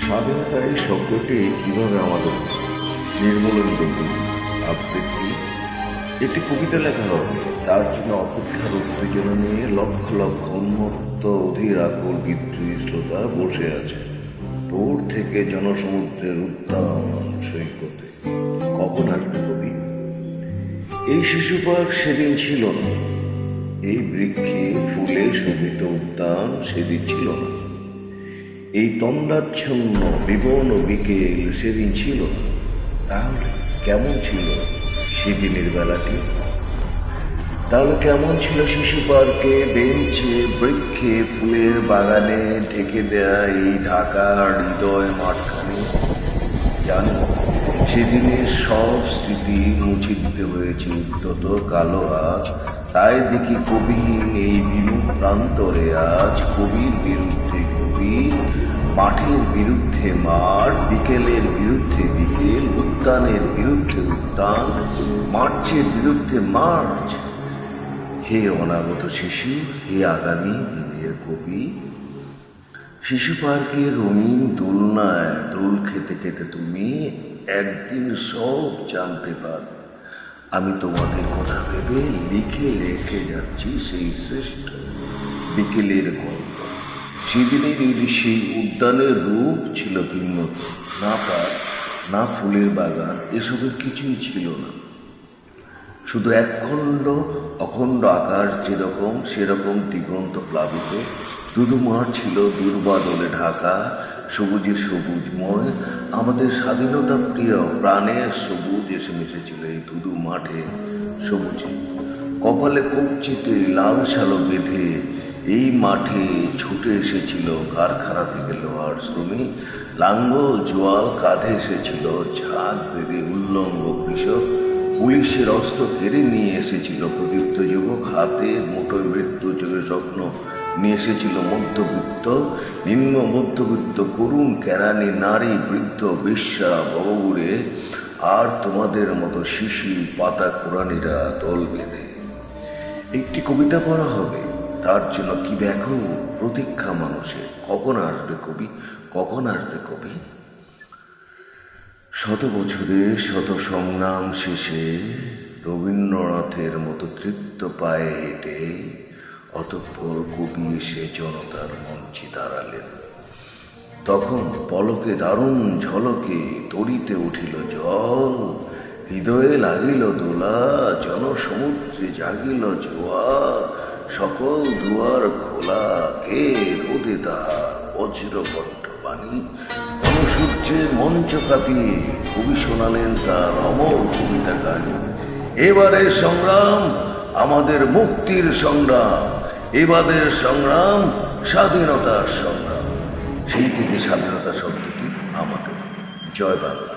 স্বাধীনতার এই শব্দটি কিভাবে আমাদের নির্মূলন করবে আবৃত্তি। একটি কবিতা লেখা হবে, তার জন্য অপেক্ষার উত্তেজনা নিয়ে লক্ষ লক্ষ উন্মত্ত অধীর আকুল বিদ্রোহী শ্রোতা বসে আছে দূর থেকে জনসমুদ্রের উদ্যান সৈকতে। কখন আসবে কবি? এই শিশু পার্ক সেদিন ছিল না, এই বৃক্ষে ফুলে শোভিত উদ্যান সেদিন ছিল না, এই তন্দ্রাচ্ছন্ন বিবর্ণ বিকেল সেদিন ছিল না। তাহলে কেমন ছিল সেদিনের বেলাটি? তাহলে কেমন ছিল শিশু পার্কে, বেঞ্চে, বৃক্ষে, ফুলের বাগানে ঢেকে দেয়া এই ঢাকার হৃদয় মাঠখানে? জানো, সেদিনের সব স্মৃতি মুছে দিতে হয়েছে উদ্যত কালো হাত। তাই দেখি কবিহীন এই বিমুখ প্রান্তরে আজ কবির বিরুদ্ধে কবি, মাঠের বিরুদ্ধে মাঠ, বিকেলের বিরুদ্ধে বিকেল, উদ্যানের বিরুদ্ধে উদ্যান, মার্চের বিরুদ্ধে মার্চ। হে অনাগত শিশু, হে আগামী দিনের কবি। শিশু পার্কের রঙিন দোলনায় দোল খেতে খেতে তুমি একদিন সব জানতে পারবে। আমি তোমাদের কথা ভেবে লিখে রেখে যাচ্ছি সেই শ্রেষ্ঠ বিকেলের গল্প। সেদিনের সেই উদ্যানের রূপ ছিল ভিন্ন, না পার্ক, না ফুলের বাগান, এসবের কিছুই ছিল না। শুধু একখণ্ড অখণ্ড আকাশ যেরকম সেরকম দিগন্ত প্লাবিত, দুদু মাঠ ছিল দুর্বাদলে ঢাকা, সবুজে সবুজময়। আমাদের স্বাধীনতা প্রিয় প্রাণের সবুজ এসে মিশেছিল এই দুদু মাঠে সবুজে। কপালে কবচিতে লাল শালো বেঁধে এই মাঠে ছুটে এসেছিল কারখানা থেকে লোহার শ্রমিক, লাঙ্গল জোয়াল কাঁধে এসেছিল ঝাঁক বেঁধে উল্লঙ্গ কৃষক, পুলিশের অস্ত্র কেড়ে নিয়ে এসেছিল প্রদীপ্ত যুবক, হাতে মুঠোয় মৃত্যু চোখে স্বপ্ন নিয়ে এসেছিল মধ্যবিত্ত, নিম্ন মধ্যবিত্ত, করুণ কেরানি, নারী, বৃদ্ধ, বেশ্যা, বড়বুড়ে, আর তোমাদের মতো শিশু পাতা কোরআনিরা দল বেঁধে। একটি কবিতা পড়া হবে, তার জন্য কি ব্যাকুল প্রতীক্ষা মানুষের। কখন আসবে কবি, কখন আসবে কবি? শত বছরের শত সংগ্রাম শেষে রবীন্দ্রনাথের মতো তৃপ্ত পায়ে হেঁটে অতঃপর কবি এসে জনতার মঞ্চে দাঁড়ালেন। তখন পলকে দারুণ ঝলকে তড়িতে উঠিল জল, হৃদয়ে লাগিল দোলা, জনসমুদ্রে জাগিল জোয়ার, সকল দুয়ার খোলা, কে রোদে তাহার বজ্রকণ্ঠ বাণী। গণসূর্যের মঞ্চ কাঁপিয়ে কবি শোনালেন তার অমর কবিতা কাহিনী। এবারের সংগ্রাম আমাদের মুক্তির সংগ্রাম, এবারের সংগ্রাম স্বাধীনতার সংগ্রাম। সেই থেকে স্বাধীনতা শব্দটি আমাদের। জয় বাংলা।